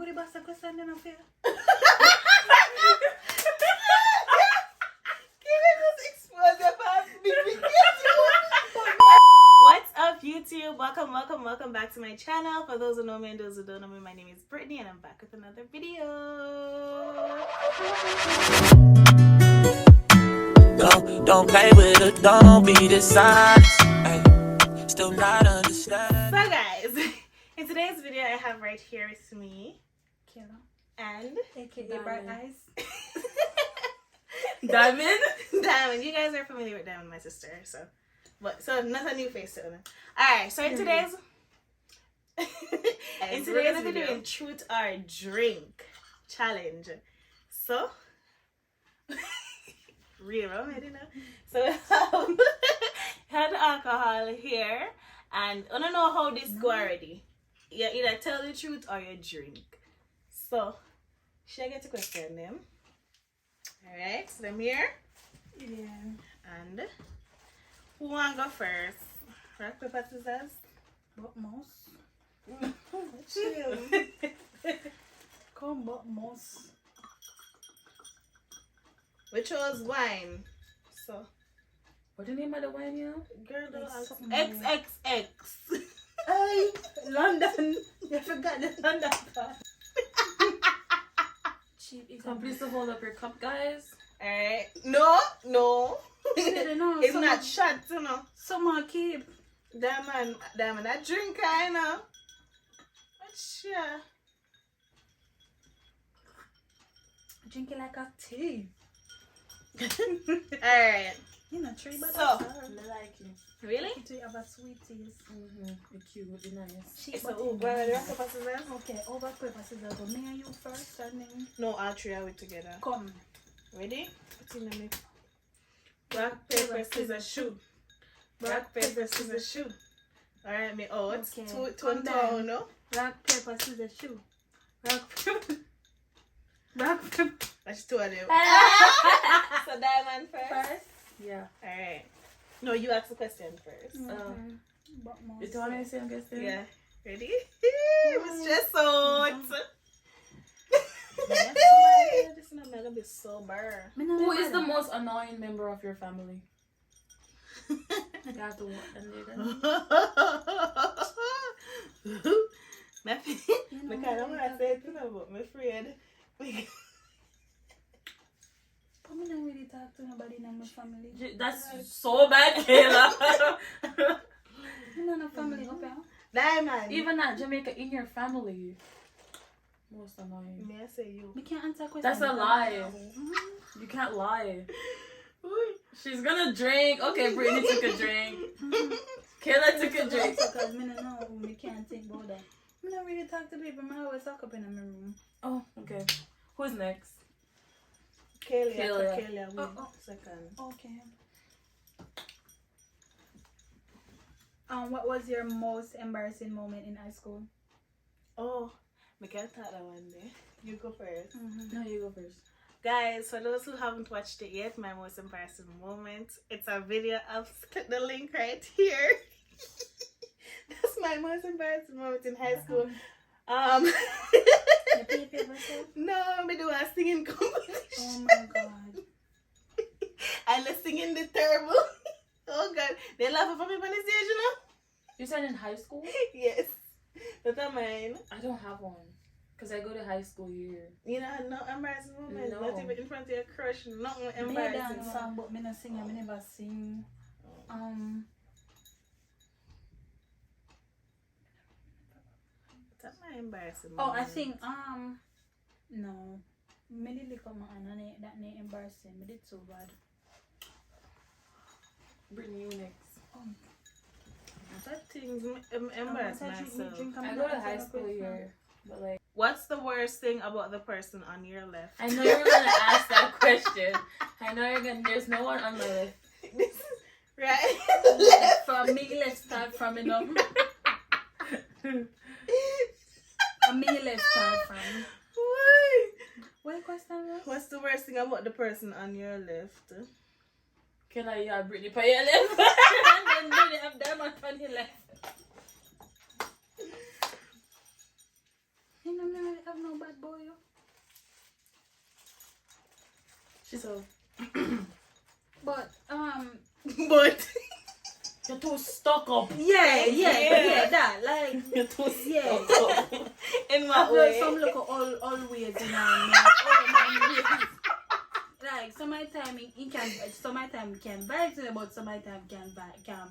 Good basta question then affair. What's up, YouTube? Welcome back to my channel. For those who know me and those who don't know me, my name is Brittany and I'm back with another video. Don't play with it, don't be dishonest. Ay, still not understand. So guys, in today's video I have right here with me Kayla. and AKA Bright Eyes. Diamond. Diamond. You guys are familiar with Diamond, my sister, so not a new face to them. Alright, so in today's we're gonna be doing truth or drink challenge. So real rum, you know. So we had alcohol here, and I don't know how this go already. You either tell the truth or you drink. So should I get to question them? Alright, so them here. Yeah. And who wanna go first? Rock, paper, scissors? But most. Chill. Come but most. We chose wine. So What the name of the wine, you know? girl, don't It's ask. something XXX. Hey, London. You forgot the London part. Cheap is Come please to hold up your cup, guys. Alright. No. It's Some- not shot, you know. Someone keep. Diamond, I drink, I know. But sure. Drink it like a tea. Alright. You know, tree but So- I like you. Really? to have a sweet taste. You're cute, you're nice. Cheap So, but oh, tender. brother, rock, paper, scissors? Okay, over paper scissors. But me and you first, and then No, all three are we together. come. Ready? Put in the mix. Rock, paper, scissors, shoot. Rock, paper, scissors, shoot. Alright, me out. Okay, Two calm and down. two, no? Rock paper scissors shoe. Rock paper. Rock paper. That's two of them. So Diamond first. First. Yeah. Alright. No, you ask the question first. Mhm. But most. You don't want to say I'm guessing? Yeah. Ready? I'm stressed out. Yeah. This is not gonna be sober. Who is the most annoying member of your family? You have to walk them there. Nothing. Because I don't want to say it, but I'm afraid. But me don't really talk to nobody in my family. That's so bad, Kayla. You know no family up here. Diamond. Even at Jamaica, in your family. Most annoying. May I say you? We can't answer questions. That's a lie. Mhm. You can't lie. She's gonna drink. Okay, Brittany took a drink. Kayla took a drink. Because me don't know. We can't think about that. Me don't really talk to people. I always talk up in my room. Oh, okay. Who's next? Kelia. Oh. Second. Okay. What was your most embarrassing moment in high school? Oh, I can't talk that one day. You go first. No, you go first. Guys, for those who haven't watched it yet, my most embarrassing moment, it's a video. I'll click the link right here. That's my most embarrassing moment in high school. You pay for yourself? No, me do a singing competition. Oh my god. And the singing the terrible. Oh god, they laugh for me on the stage, you know? You said in high school? Yes. That's not mine. I don't have one. Because I go to high school here. You know, no embarrassing moment. No. Not even in front of your crush. Nothing Me embarrassing. dance song, but me not sing. I never sing. That's my embarrassing Oh, moment. I think no. Me did look at my hand and that name embarrassing. Me did so bad. Brittany, you next. That things embarrass myself. I go to high school here. But like, What's the worst thing about the person on your left? I know you're gonna ask that question. I know you're gonna. There's no one on my left. This is right. Left from me, let's start from it up. From me, let's start from. Why? What question was? What's the worst thing about the person on your left? Can I hear Brittany by your left? And then really have them on your left. You know, me really have no bad boy. She's so. But But You're too stuck up. yeah, that like You're too yeah. stuck up. in I've what learned way? some look always ways, you know. Like, like some of the time some of the time it can vibes, but some of the time can't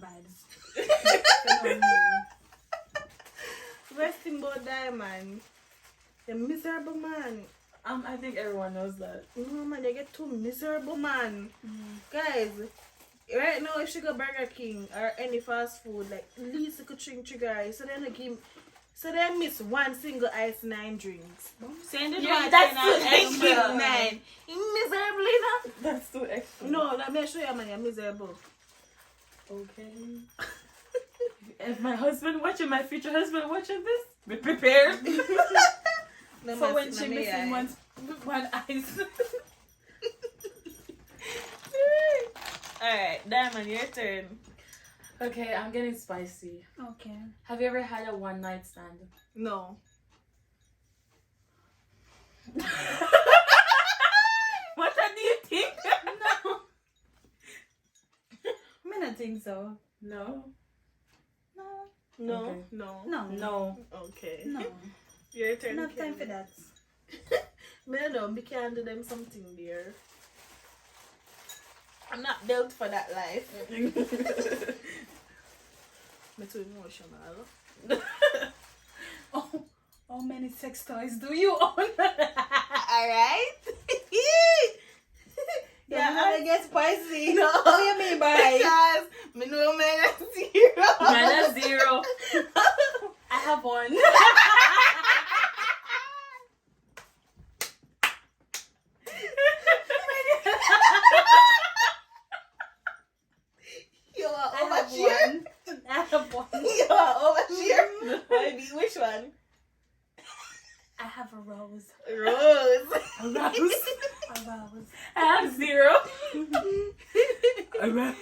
vibes. You know what I mean? Resting about Diamond. The miserable man. I think everyone knows that. No man, they get too miserable man. Guys, right now if she go Burger King or any fast food, like least you could drink trigger, so then they miss one single ice 9 drinks. Saying they Yeah, want that's 10 too and extra. give 9. You miserable enough? That's too extra. No, let me show you man, you're miserable. Okay. If my husband watching, my future husband watching this, be prepared. No, For man, when sit she in my missing eye. one ice. Alright, Diamond, your turn. Okay, I'm getting spicy. Okay. Have you ever had a one night stand? No. What do you think? I don't think so. No. No. No. Okay. No. No. No. Okay. No. Your turn. Enough time Kelly. for that. Me no, me can do them something there. I'm not built for that life. Me too emotional. Oh, how many sex toys do you own? Alright? Yeah, I get spicy. No. What do you mean by? Because me know minus 0. Minus 0. I have one. You are I over have here. one. I have one. You are over here. Maybe which one? I have a rose. Rose. A rose. A rose. I have 0. A rose.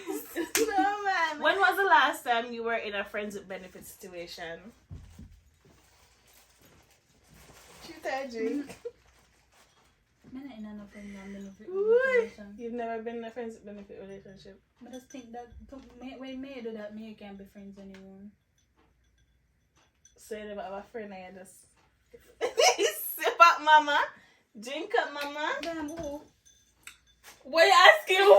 No man. When was the last time you were in a friends with benefits situation? Shoot a drink. I'm not in enough friends and benefit Ooh. relationship. You've never been in a friends with benefit relationship. But I just think that when me do that, me can't be friends anymore. So you never have a friend and you just sip up mama, drink up mama. Damn, who? What you asking who?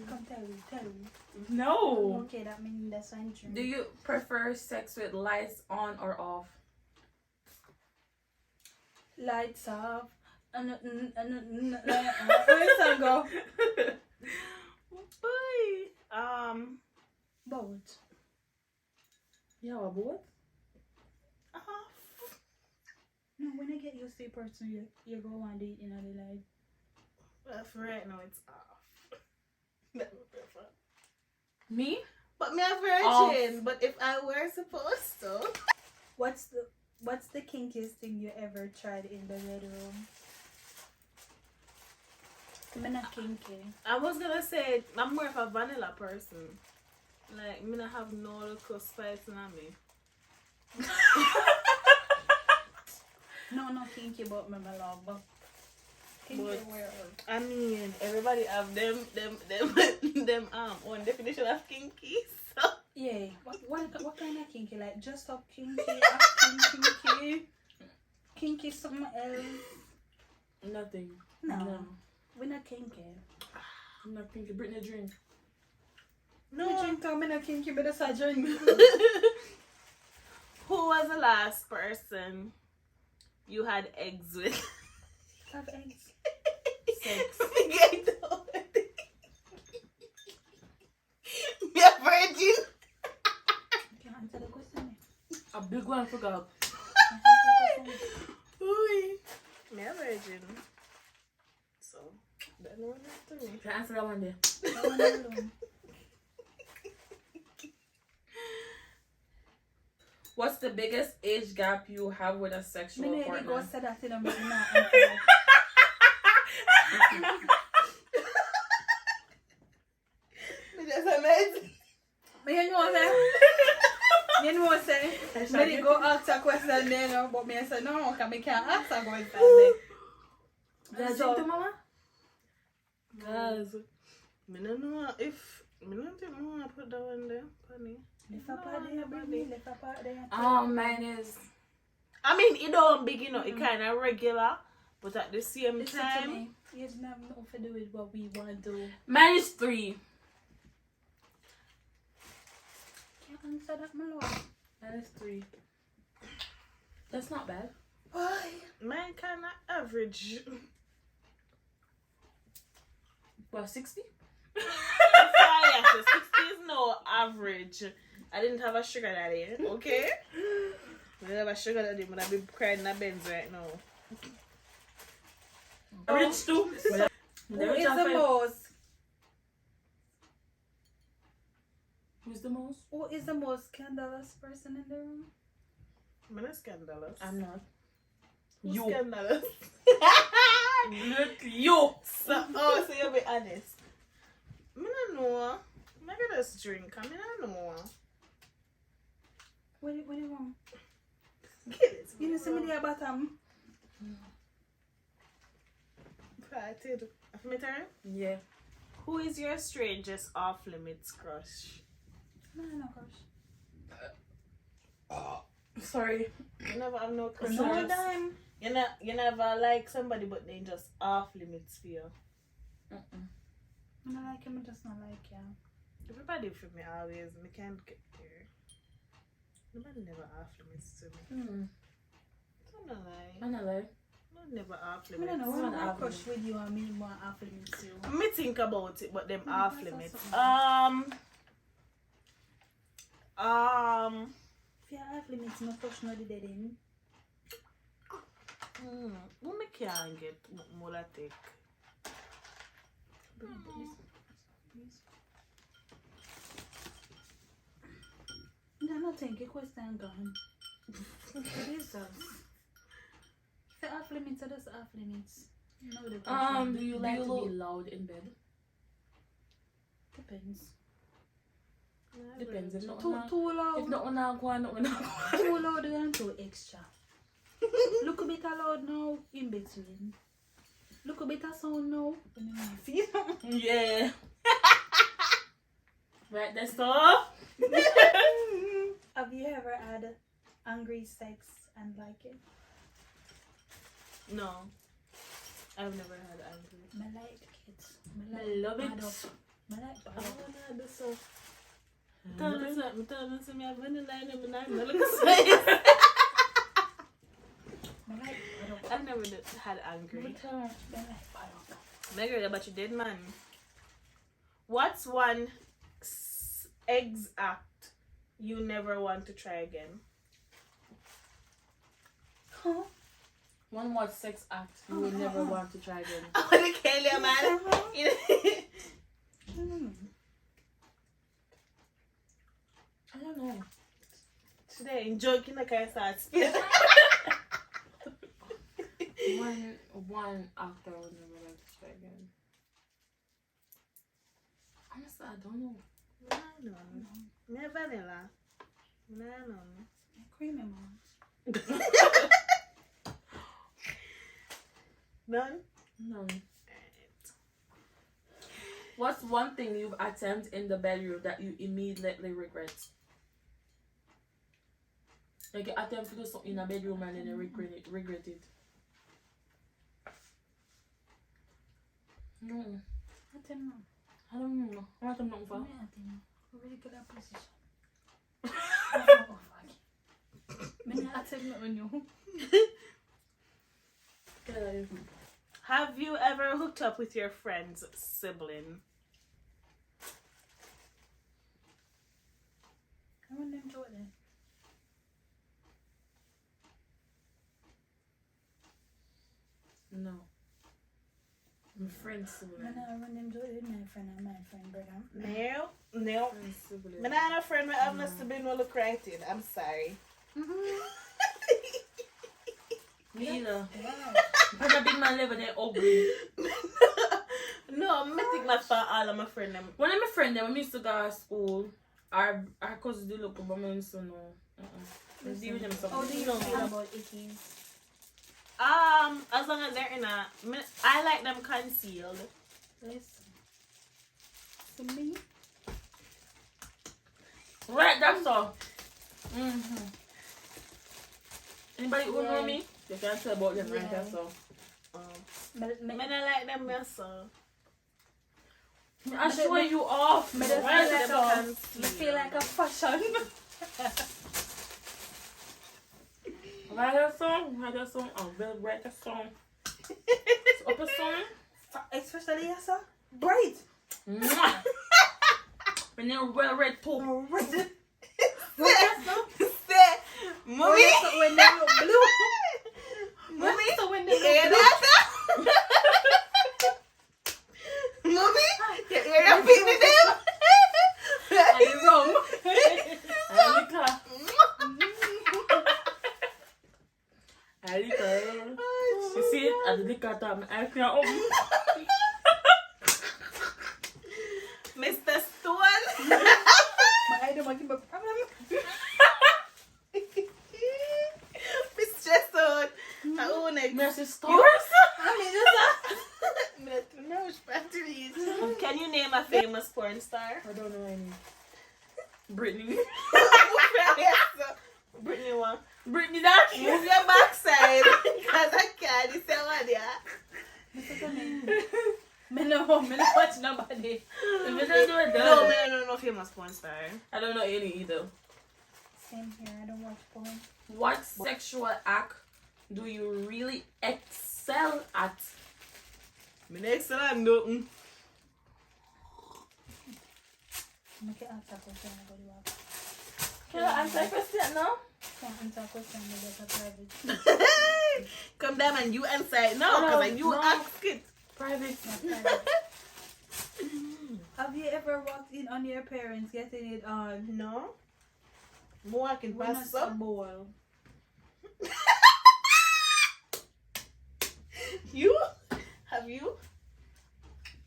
Come tell me. No. Okay, that means that's fine. Do you prefer sex with lights on or off? Lights off. Where's that go? Boy. Both. Yeah, both. No, when I get used to a person, you go one day in other life. Well, for right now it's off. That would prefer. Me? But me a virgin. But if I were supposed to, What's the kinkiest thing you ever tried in the bedroom? I'm not kinky. I was gonna say I'm more of a vanilla person. Like me not have no little spice in me. No, not kinky, but my love. But kinky But- where? I mean, everybody have them own definition of kinky. So Yeah. What kind of kinky? Like just up kinky, acting kinky, kinky something else? Nothing. No, we're not kinky. I'm not thinking. Britney, drink. We no. drink time, I'm not kinky, but that's a drink. Who was the last person you had eggs with? Have eggs. Sex. Me a virgin. Can I answer the question? A big one for God. Ooh. Me a virgin. So that no one to me. Can I answer that one day? Alone. What's the biggest age gap you have with a sexual Me go partner? say that in a minute. Me just amazing. Me you know that? You know what I'm saying? Maybe go ask a question there, but me I say no, because I can't ask a question there. Guys, So- drink to mama? Guys. I don't know if I don't think I want to put that one there, funny. Lift up part there, baby. Lift up part there. Mine is. I mean, it don't big, you know, it kind of regular, but at the same Listen to time, me. You don't have nothing to do with what we want to do. Mine is 3. Can't answer that, my lord. Mine is 3. That's not bad. Why? mine kind of average. What, 60? Yeah, so 60 is no average. I didn't have a sugar daddy, okay? I didn't have a sugar daddy, but I've been crying in a Benz right now. Rich too. Who is the most? Who's the most? Who is the most scandalous person in the room? I'm not scandalous. I'm not. Who's You. scandalous? Look, you. So you be honest. I don't know. I got this drink. I don't know. What do you want? Get it. You know somebody at bottom? Parted. Have me turn? Yeah. Who is your strangest off limits crush? No, crush. Sorry. You never have no crush. No Just- dime. You never like somebody, but they just off limits for you. I don't like him, I just not like him. Everybody for me always. Me can't get there. Nobody never off limits to me. I'm not lying. I'm not lying. No, never off I don't know, limits. when Not I off crush with you, I mean more after me too. Me think about it, but them off limits. If you're off limits, no crush no the dead end. Who me can't get more take? No, thank you, question gone. It is us. If you're off limits, that's off limits. No, the question. Do you like to be loud in bed? Depends. Depends. If not, Too loud. if not, not go. Too loud and too extra. Look a bit loud now, in between. Look a bit of sound now. Feel? Yeah. Right, that's all. Have you ever had angry sex and like it? No. I've never had angry. I like it. I love it. I like bad up. I do so. Tell me something, me have vanilla in them and I'm not looking sweet. I like bad up. I've never had angry. I like bad up. Megger, but you did, man. What's one eggs act you never want to try again? Huh? One more sex act you will never want to try again. I want to kill you, man. I don't know. Today, joking like I start speaking. One actor I would never like to try again. Honestly, I don't know. No. Me vanilla. No. Creamy mom. None? No. What's one thing you've attempted in the bedroom that you immediately regret? Like you attempt to do something in a bedroom and then you regret it. No. I don't know. I don't know. I want them for. I don't know. Really good at position. I attempt not on you. Have you ever hooked up with your friend's sibling? I want them to then. No. My friend's I sibling. want them to it. My friend and my friend, brother. No. Friend's sibling. Me not have a friend with have no sibling no look right in. I'm sorry. Me either. Wow. Because a big man live and they ugly. No, I think not for all of my friends. One of my friends, when we used to go to school, Our cousin do look but me so no. Let's deal with them How do something. you feel about ickies? As long as they're in I like them concealed. Yes. For me? Right, that's all. Anybody who know me, they can tell about them right, that's all. I like them myself. I'll show you off. I feel like a fashion. Write a song. Oh, well, write a song. It's up a song. Especially yes, sir. Bright. Mwah. And then well read too. Mommy. When they look blue. Mommy. So when You they hear look blue. that? Mommy. You hear that baby them? Are you wrong? Alika. You see it? I did cut out my eye. Mr. Stone. I don't want to give a problem. Mr. Stone. I own it. Mercy stars. Can you name a famous porn star? I don't know any. Brittany. Brittany one. Brittany that. Move your backside. Because I can't. You say what, yeah? Me no watch nobody. If it don't do it, No, done. I don't know famous porn star. I don't know any either. Same here, I don't watch porn. What sexual act do you really excel at? My next one, nothing. Make it answer question about you have. Can I answer a question now? Can't answer question about a private. Come down and you answer it now, because you No. ask it. Private. Not private. Have you ever walked in on your parents getting it on? No. I'm walking When past it's a some. bowl. You? Have you?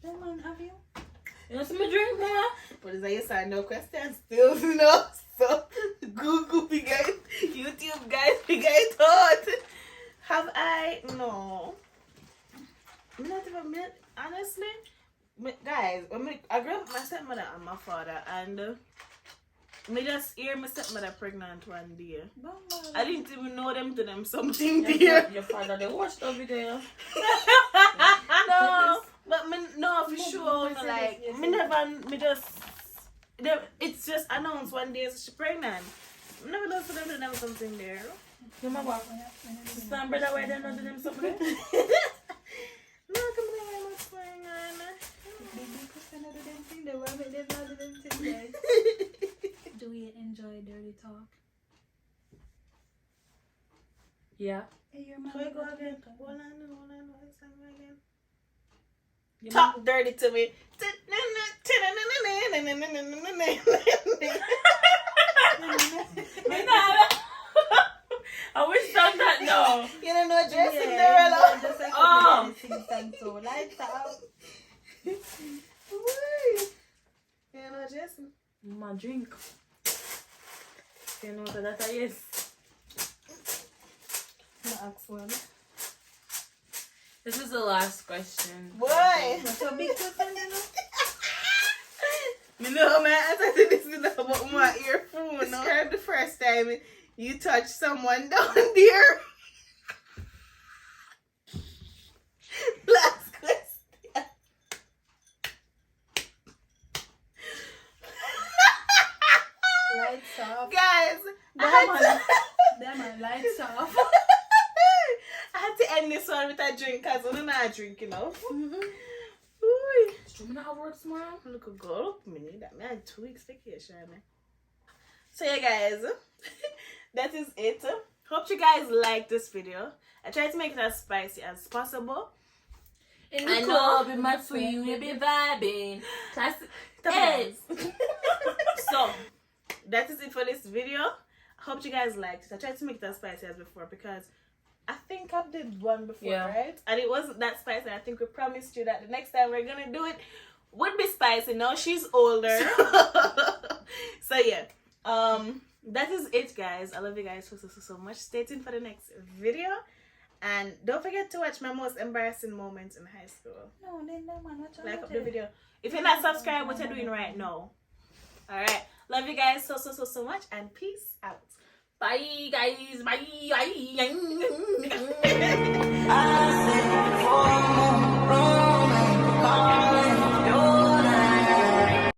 Then man, have you? You want some drink, man? But is that yes or no question still, you know? So, Google, we got it. YouTube, guys, we got it out. Have I? No. I'm not even, honestly, guys, I grew up with my stepmother and my father, and me just hear my stepmother pregnant one day. I didn't even know them to them something there. Your father, they watched the video. No, but me, no, for sure, no, like, it's just announced one day she's pregnant. I never know for them to them something there. You remember? Sister and brother, why they not do them something? No, come on, what's going on? Do we enjoy dirty talk? Yeah. Hey, your mom. Where go again? Hold on, what's that again? Your Talk dirty to me. I wish done that now. You don't know dress Cinderella? Just like Oh. so lights out. You don't know dress? My drink. You know that I yes. This is the last question. Boy! That's a big question, you know? Me know, man, I thought this is about my earphone. Describe the first time you touched someone down there. Last question. Lights off. Guys, Them man, lights off. I had to end this one with a drink because I'm not drinking enough. Mm-hmm. Ooh. Do you have work tomorrow? Look a girl up me. That man had 2 weeks vacation. So yeah, guys, that is it. Hope you guys like this video. I tried to make it as spicy as possible. In I the know. club, in my twin, we be vibing. Hey. So that is it for this video. I hope you guys liked it. I tried to make it as spicy as before because I think I did one before, Yeah. right? And it wasn't that spicy. I think we promised you that the next time we're gonna do it, would be spicy. Now she's older. So yeah. That is it, guys. I love you guys so much. Stay tuned for the next video. And don't forget to watch my most embarrassing moments in high school. No, then that man, watch Like up the video. If you're not subscribed, what you're doing right now. Alright. Love you guys so much, and peace out. Bye, guys. Bye. I